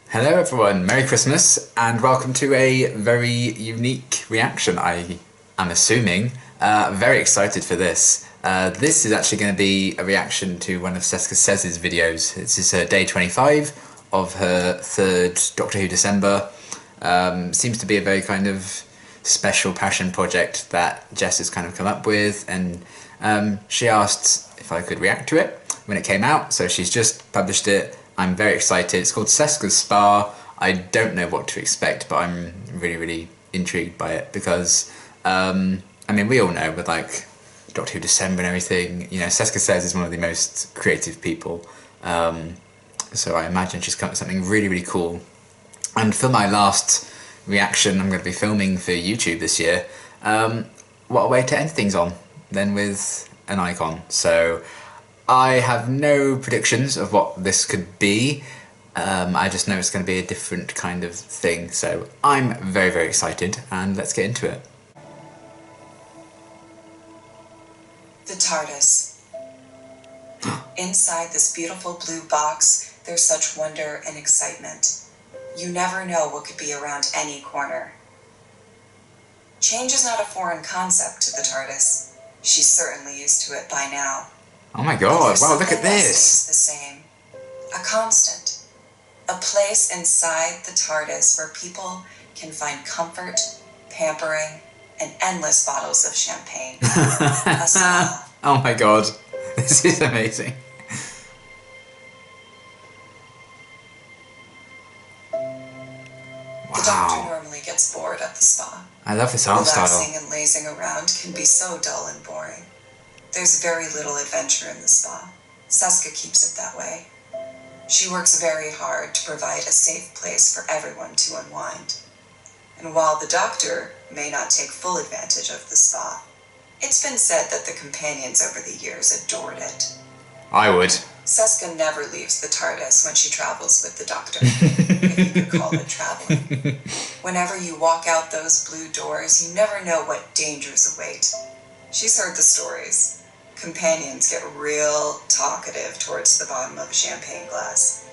Hello everyone, Merry Christmas and welcome to a very unique reaction, I am assuming. Very excited for this. This is actually going to be a reaction to one of Sesskasays' videos. This is day 25 of her third Doctor Who December. Seems to be a very kind of special passion project that Jess has kind of come up with, and she asked if I could react to it when it came out, so she's just published it. I'm very excited. It's called Sesskasay. I don't know what to expect, but I'm really intrigued by it because, I mean, we all know with like Doctor Who December and everything, you know, Sesskasays is one of the most creative people. So I imagine she's come up with something really cool. And for my last reaction I'm going to be filming for YouTube this year, what a way to end things on than with an icon. So I have no predictions of what this could be. I just know it's going to be a different kind of thing. So I'm very excited, and let's get into it. The TARDIS. Inside this beautiful blue box, there's such wonder and excitement. You never know what could be around any corner. Change is not a foreign concept to the TARDIS. She's certainly used to it by now. Oh my god, wow, look at this! The same. A constant. A place inside the TARDIS where people can find comfort, pampering, and endless bottles of champagne. A spa. Oh my god, this is amazing. The Doctor normally gets bored at the spa. I love this art style. Relaxing and lazing around can be so dull and boring. There's very little adventure in the spa. Sesska keeps it that way. She works very hard to provide a safe place for everyone to unwind. And while the Doctor may not take full advantage of the spa, it's been said that the companions over the years adored it. I would. Sesska never leaves the TARDIS when she travels with the Doctor, if you could call it traveling. Whenever you walk out those blue doors, you never know what dangers await. She's heard the stories. Companions get real talkative towards the bottom of a champagne glass.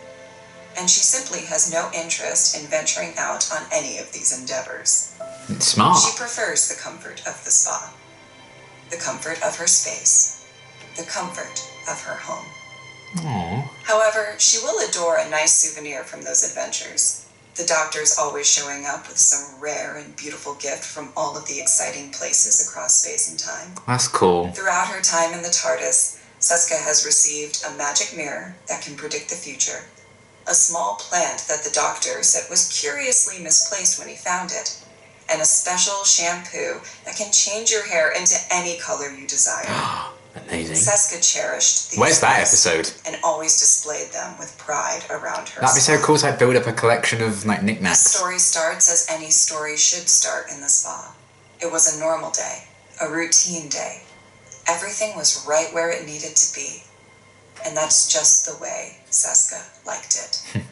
And she simply has no interest in venturing out on any of these endeavors. It's smart. She prefers the comfort of the spa, the comfort of her space, the comfort of her home. Aww. However, she will adore a nice souvenir from those adventures. The Doctor's always showing up with some rare and beautiful gift from all of the exciting places across space and time. That's cool. Throughout her time in the TARDIS, Sesska has received a magic mirror that can predict the future, a small plant that the Doctor said was curiously misplaced when he found it, and a special shampoo that can change your hair into any color you desire. Amazing. Sesska cherished these. Where's that episode? And always displayed them with pride around her. That'd be so cool to like build up a collection of like knickknacks. The story starts as any story should start in the spa. It was a normal day, a routine day. Everything was right where it needed to be. And that's just the way Sesska liked it.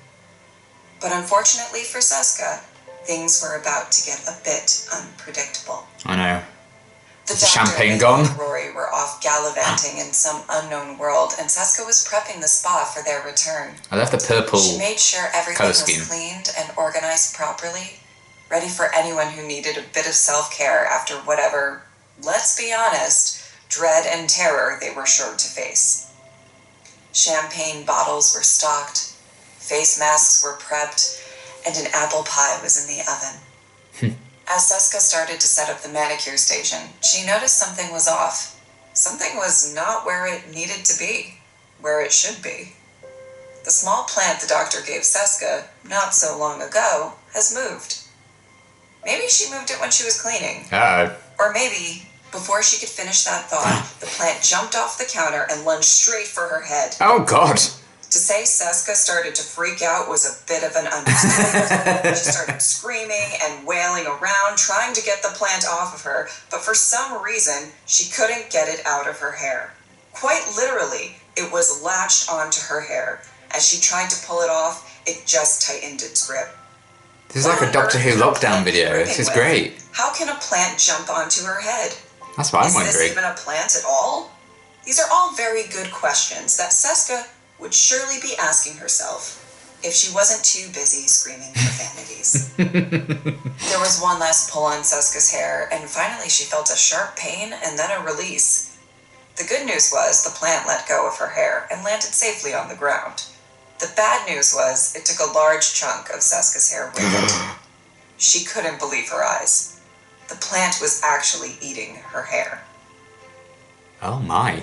But unfortunately for Sesska, things were about to get a bit unpredictable. I know. The Champagne Doctor gone? and Rory were off gallivanting in some unknown world, and Sesska was prepping the spa for their return. I love the purple She made sure everything colour was scheme. cleaned and organized properly, ready for anyone who needed a bit of self-care after whatever, let's be honest, dread and terror they were sure to face. Champagne bottles were stocked, face masks were prepped, and an apple pie was in the oven. As Sesska started to set up the manicure station, she noticed something was off. Something was not where it needed to be, where it should be. The small plant the Doctor gave Sesska, not so long ago, has moved. Maybe she moved it when she was cleaning. Or maybe, before she could finish that thought, the plant jumped off the counter and lunged straight for her head. Oh god! To say Sesska started to freak out was a bit of an understatement. She started screaming and wailing around, trying to get the plant off of her, but for some reason, she couldn't get it out of her hair. Quite literally, it was latched onto her hair. As she tried to pull it off, it just tightened its grip. This is like a Doctor Who lockdown video. This is great. How can a plant jump onto her head? That's what I'm Is wondering. this even a plant at all? These are all very good questions that Sesska would surely be asking herself. if she wasn't too busy screaming profanities. There was one last pull on Sesska's hair, and finally she felt a sharp pain and then a release. The good news was the plant let go of her hair and landed safely on the ground. The bad news was it took a large chunk of Sesska's hair with it. She couldn't believe her eyes. The plant was actually eating her hair. Oh my.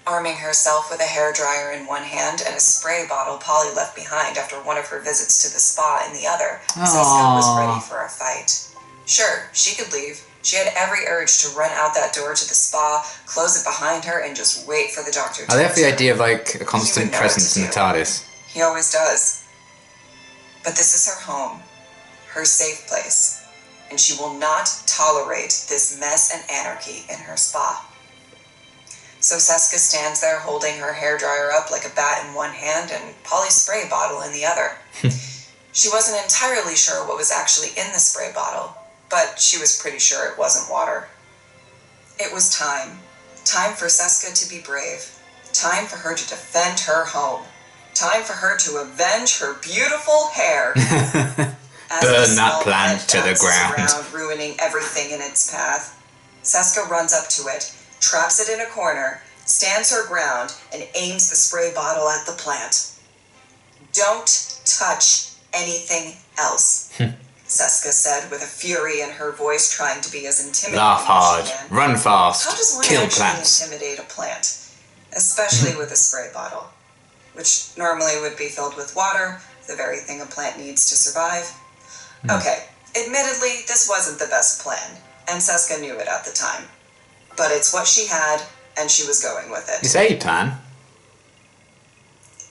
Arming herself with a hairdryer in one hand and a spray bottle Polly left behind after one of her visits to the spa in the other, Sesska was ready for a fight. Sure, she could leave. She had every urge to run out that door to the spa, close it behind her, and just wait for the doctor to I love the return. idea of like a constant presence in the TARDIS. He always does. But this is her home, her safe place, and she will not tolerate this mess and anarchy in her spa. So Sesska stands there holding her hairdryer up like a bat in one hand and Polly's spray bottle in the other. She wasn't entirely sure what was actually in the spray bottle, but she was pretty sure it wasn't water. It was time. Time for Sesska to be brave. Time for her to defend her home. Time for her to avenge her beautiful hair. Burn that plant to the ground. Ruining everything in its path. Sesska runs up to it, traps it in a corner, stands her ground, and aims the spray bottle at the plant. Don't touch anything else, Sesska said with a fury in her voice, trying to be as intimidating Laugh hard, as she can. run fast, How does one kill actually plants. intimidate a plant? Especially with a spray bottle, which normally would be filled with water, the very thing a plant needs to survive. Okay, admittedly, this wasn't the best plan, and Sesska knew it at the time. But it's what she had, and she was going with it. It's a plan.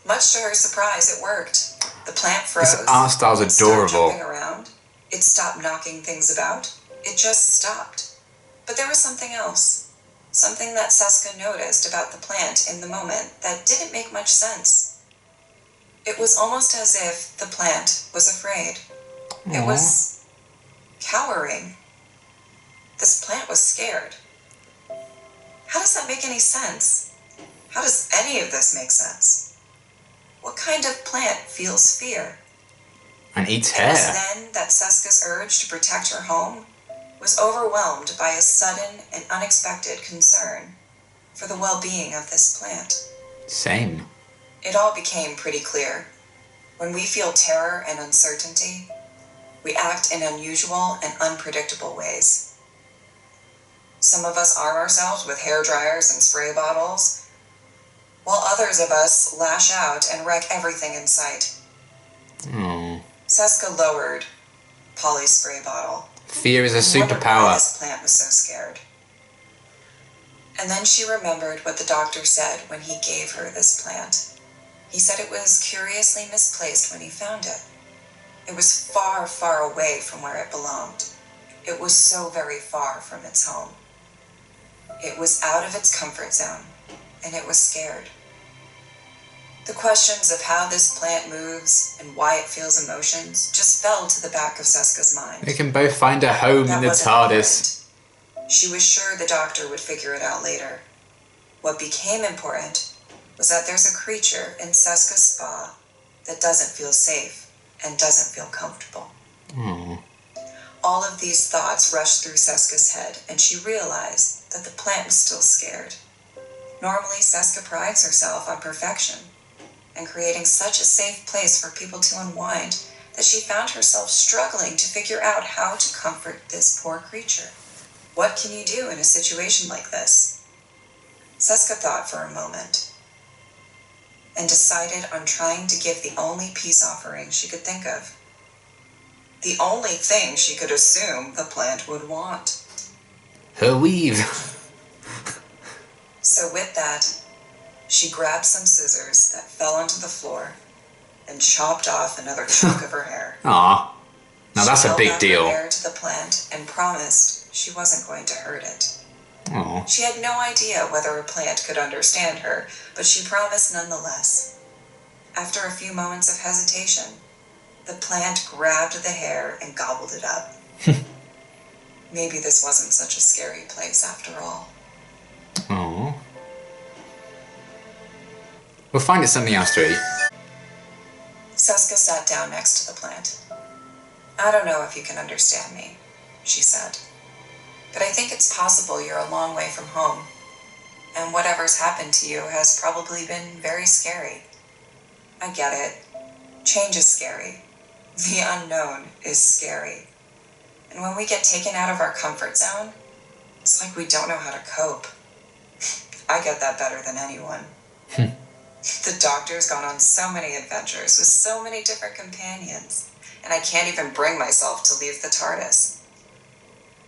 Much to her surprise, it worked. The plant froze. This art style's It stopped adorable. jumping around. It stopped knocking things about. It just stopped. But there was something else. Something that Sesska noticed about the plant in the moment that didn't make much sense. It was almost as if the plant was afraid. It was cowering. This plant was scared. How does that make any sense? How does any of this make sense? What kind of plant feels fear? And eats It was hair. then that Sesska's urge to protect her home was overwhelmed by a sudden and unexpected concern for the well-being of this plant. Same. It all became pretty clear. When we feel terror and uncertainty, we act in unusual and unpredictable ways. Some of us arm ourselves with hair dryers and spray bottles, while others of us lash out and wreck everything in sight. Sesska lowered Polly's spray bottle. Fear is a and wondered why superpower. this plant was so scared. And then she remembered what the doctor said when he gave her this plant. He said it was curiously misplaced when he found it. It was far, far away from where it belonged. It was so very far from its home. It was out of its comfort zone, and it was scared. The questions of how this plant moves and why it feels emotions just fell to the back of Sesska's mind. They can both find a home in the wasn't TARDIS. important. She was sure the doctor would figure it out later. What became important was that there's a creature in Sesska's spa that doesn't feel safe and doesn't feel comfortable. All of these thoughts rushed through Sesska's head, and she realized that the plant was still scared. Normally, Sesska prides herself on perfection and creating such a safe place for people to unwind that she found herself struggling to figure out how to comfort this poor creature. What can you do in a situation like this? Sesska thought for a moment and decided on trying to give the only peace offering she could think of. The only thing she could assume the plant would want. Her weave. So with that, she grabbed some scissors that fell onto the floor and chopped off another chunk of her hair. Aw. Now that's She a held big out deal. her hair to the plant and promised she wasn't going to hurt it. Aw. She had no idea whether a plant could understand her, but she promised nonetheless. After a few moments of hesitation, the plant grabbed the hair and gobbled it up. Maybe this wasn't such a scary place after all. Aw. We'll find it something else to eat. Sesska Cesca sat down next to the plant. "I don't know if you can understand me," she said, "but I think it's possible you're a long way from home, and whatever's happened to you has probably been very scary. I get it. Change is scary. The unknown is scary. And when we get taken out of our comfort zone, it's like we don't know how to cope. I get that better than anyone. The doctor's gone on so many adventures with so many different companions, and I can't even bring myself to leave the TARDIS.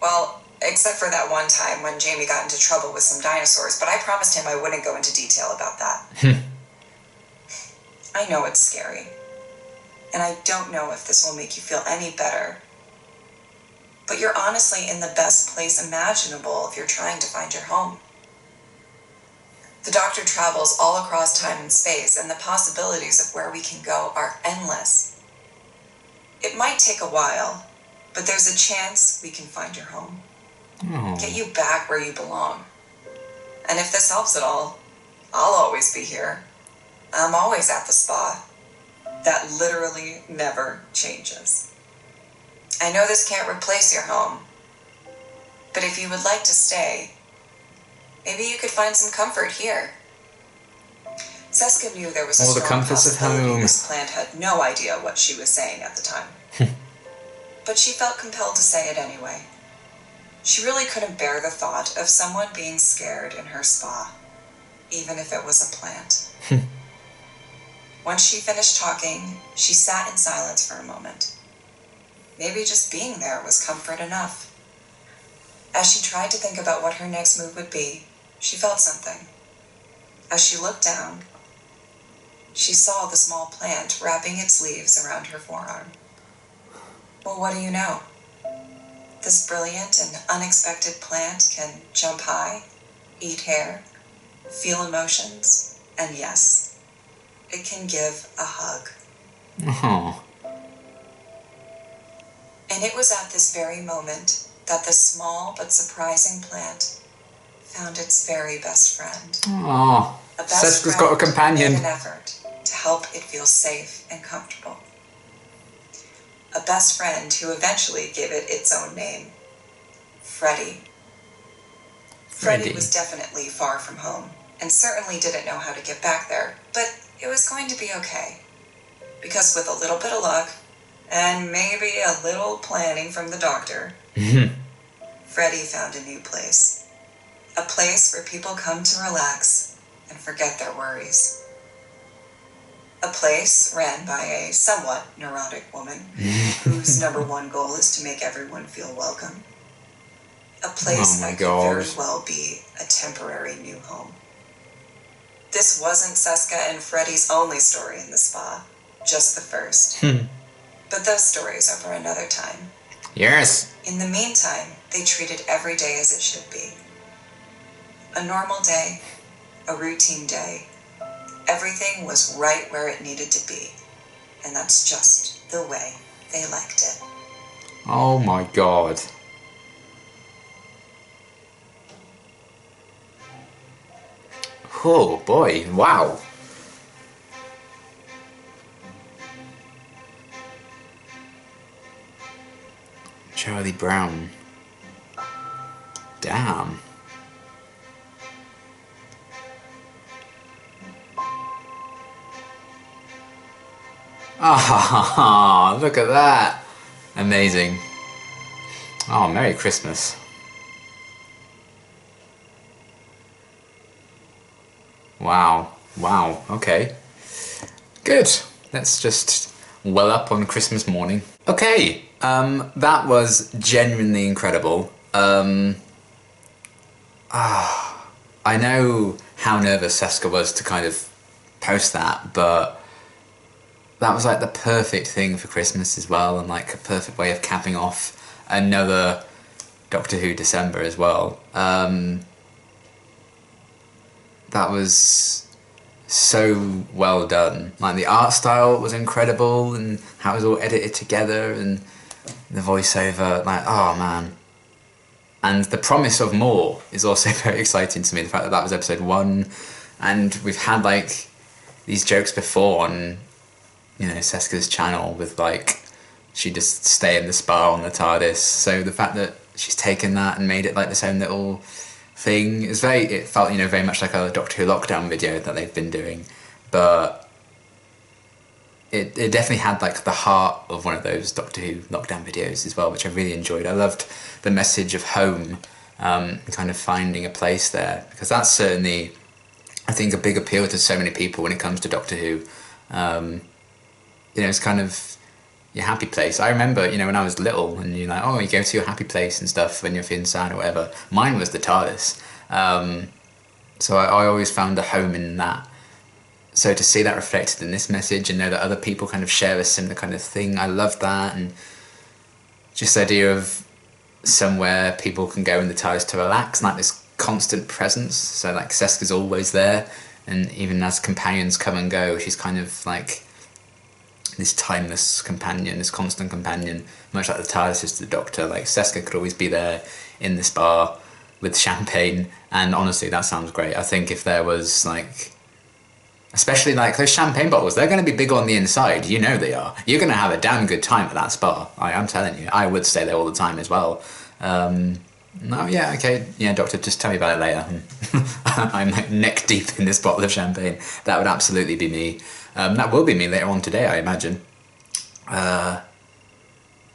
Well, except for that one time when Jamie got into trouble with some dinosaurs, but I promised him I wouldn't go into detail about that. I know it's scary, and I don't know if this will make you feel any better, but you're honestly in the best place imaginable if you're trying to find your home. The doctor travels all across time and space, and the possibilities of where we can go are endless. It might take a while, but there's a chance we can find your home. Oh. Get you back where you belong. And if this helps at all, I'll always be here. I'm always at the spa. That literally never changes. I know this can't replace your home, but if you would like to stay, maybe you could find some comfort here." Sesska knew there was a All the strong comforts of possibility home. this plant had no idea what she was saying at the time. But she felt compelled to say it anyway. She really couldn't bear the thought of someone being scared in her spa, even if it was a plant. Once she finished talking, she sat in silence for a moment. Maybe just being there was comfort enough. As she tried to think about what her next move would be, she felt something. As she looked down, she saw the small plant wrapping its leaves around her forearm. Well, what do you know? This brilliant and unexpected plant can jump high, eat hair, feel emotions, and yes, it can give a hug. Oh. And it was at this very moment that the small but surprising plant found its very best friend. Oh. A best Sesska's friend got a companion. made an effort to help it feel safe and comfortable. A best friend who eventually gave it its own name, Freddie. Freddie was definitely far from home and certainly didn't know how to get back there, but it was going to be okay. Because with a little bit of luck, and maybe a little planning from the doctor, Freddie found a new place. A place where people come to relax and forget their worries. A place ran by a somewhat neurotic woman whose number one goal is to make everyone feel welcome. A place that could very well be a temporary new home. This wasn't Sesska and Freddie's only story in the spa, just the first. But those stories are for another time. Yes. In the meantime, they treated every day as it should be. A normal day, a routine day. Everything was right where it needed to be. And that's just the way they liked it. Oh my god. Oh boy, wow. Charlie Brown. Damn. Ah, look at that. Amazing. Oh, Merry Christmas. Wow. Wow. Okay. Good. Let's just well up on Christmas morning. Okay. That was genuinely incredible. I know how nervous Sesska was to kind of post that, but that was like the perfect thing for Christmas as well, and like a perfect way of capping off another Doctor Who December as well. That was so well done. Like the art style was incredible, and how it was all edited together, and the voiceover, like, oh man. And the promise of more is also very exciting to me. The fact that that was episode 1, and we've had like these jokes before on Sesska's channel with like, she'd just stay in the spa on the TARDIS. So the fact that she's taken that and made it like this own little thing is it felt, very much like a Doctor Who lockdown video that they've been doing. But it definitely had like the heart of one of those Doctor Who lockdown videos as well, which I really enjoyed. I loved the message of home, kind of finding a place there, because that's certainly, I think, a big appeal to so many people when it comes to Doctor Who. It's kind of your happy place. I remember, when I was little, and you're like, oh, you go to your happy place and stuff when you're feeling sad or whatever. Mine was the TARDIS. So I always found a home in that. So to see that reflected in this message and know that other people kind of share a similar kind of thing, I love that. And just the idea of somewhere people can go in the TARDIS to relax, like this constant presence. So like Cesca's always there, and even as companions come and go, she's kind of like this timeless companion, this constant companion, much like the TARDIS is to the Doctor. Like Sesska could always be there in the spa with champagne, and honestly, that sounds great. I think if there was like, especially like those champagne bottles, they're going to be big on the inside. They are. You're going to have a damn good time at that spa. I'm telling you. I would stay there all the time as well. No, yeah, okay. Yeah, Doctor, just tell me about it later. I'm like neck deep in this bottle of champagne. That would absolutely be me. That will be me later on today, I imagine. And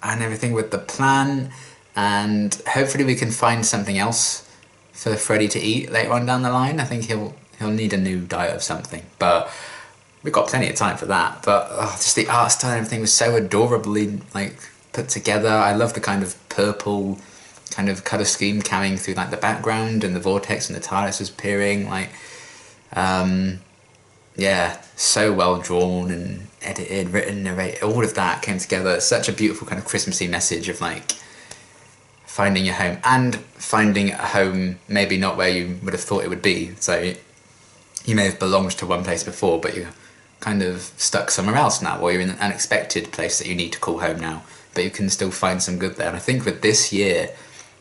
everything with the plan. And hopefully we can find something else for Freddy to eat later on down the line. I think he'll need a new diet of something, but we've got plenty of time for that. But just the art style and everything was so adorably like put together. I love the kind of purple kind of colour scheme carrying through like the background, and the vortex and the TARDIS was appearing. Like, yeah, so well drawn and edited, written, narrated. All of that came together. It's such a beautiful kind of Christmassy message of like finding your home, and finding a home maybe not where you would have thought it would be. So you may have belonged to one place before, but you're kind of stuck somewhere else now, or you're in an unexpected place that you need to call home now, but you can still find some good there. And I think with this year,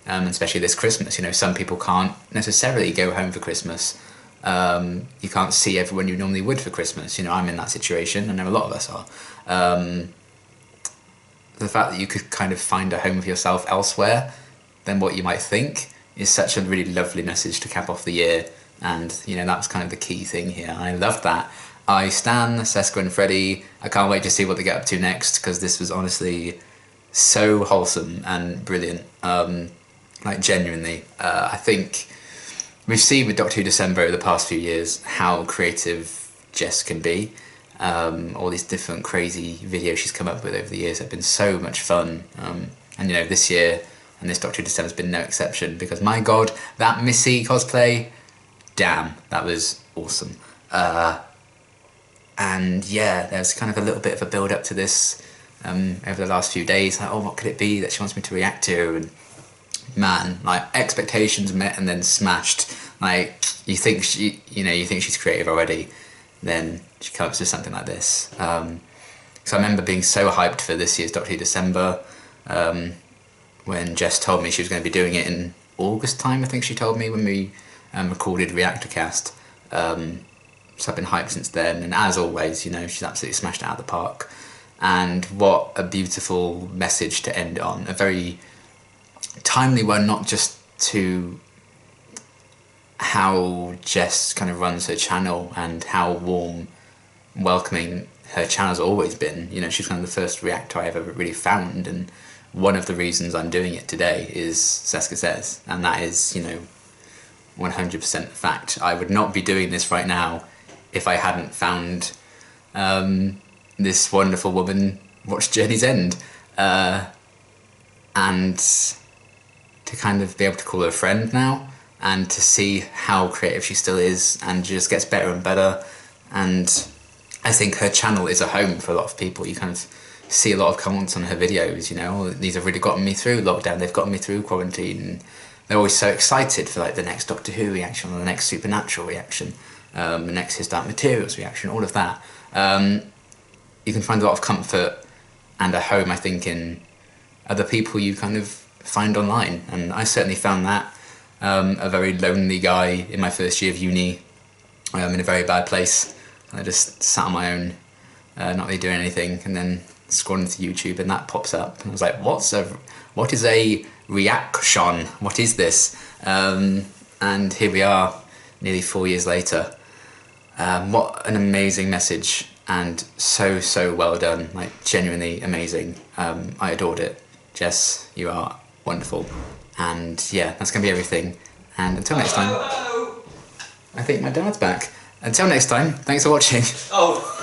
especially this Christmas, some people can't necessarily go home for Christmas. You can't see everyone you normally would for Christmas. I'm in that situation, I know a lot of us are. The fact that you could kind of find a home for yourself elsewhere than what you might think is such a really lovely message to cap off the year. And, that's kind of the key thing here. I love that. I stan Sesska and Freddy. I can't wait to see what they get up to next, because this was honestly so wholesome and brilliant. Like, genuinely. I think we've seen with Doctor Who December over the past few years how creative Jess can be. All these different crazy videos she's come up with over the years have been so much fun. And, this year and this Doctor Who December has been no exception, because my God, that Missy cosplay, damn, that was awesome. And yeah, there's kind of a little bit of a build up to this over the last few days. Like, oh, what could it be that she wants me to react to? And man, like, expectations met and then smashed. Like, you think she's creative already, then she comes with something like this. So I remember being so hyped for this year's Doctor Who December, when Jess told me she was going to be doing it in August time. I think she told me when we recorded Reactor Cast. So I've been hyped since then, and as always, she's absolutely smashed it out of the park. And what a beautiful message to end on. A very timely one, not just to how Jess kind of runs her channel and how warm, welcoming her channel's always been. She's kind of the first reactor I ever really found, and one of the reasons I'm doing it today is Sesskasays, and that is, 100% fact. I would not be doing this right now if I hadn't found this wonderful woman watch Journey's End. And to kind of be able to call her a friend now, and to see how creative she still is, and just gets better and better. And I think her channel is a home for a lot of people. You kind of see a lot of comments on her videos, oh, these have really gotten me through lockdown, they've gotten me through quarantine. And they're always so excited for like the next Doctor Who reaction, or the next Supernatural reaction, the next His Dark Materials reaction, all of that. You can find a lot of comfort and a home, I think, in other people you kind of find online. And I certainly found that. A very lonely guy in my first year of uni, in a very bad place. I just sat on my own, not really doing anything, and then scrolling through YouTube, and that pops up. And I was like, what is a reaction? What is this? And here we are, nearly 4 years later. What an amazing message, and so well done, like genuinely amazing. I adored it. Jess, you are wonderful. And yeah, that's gonna be everything. And until next time, I think my dad's back. Until next time, thanks for watching. Oh.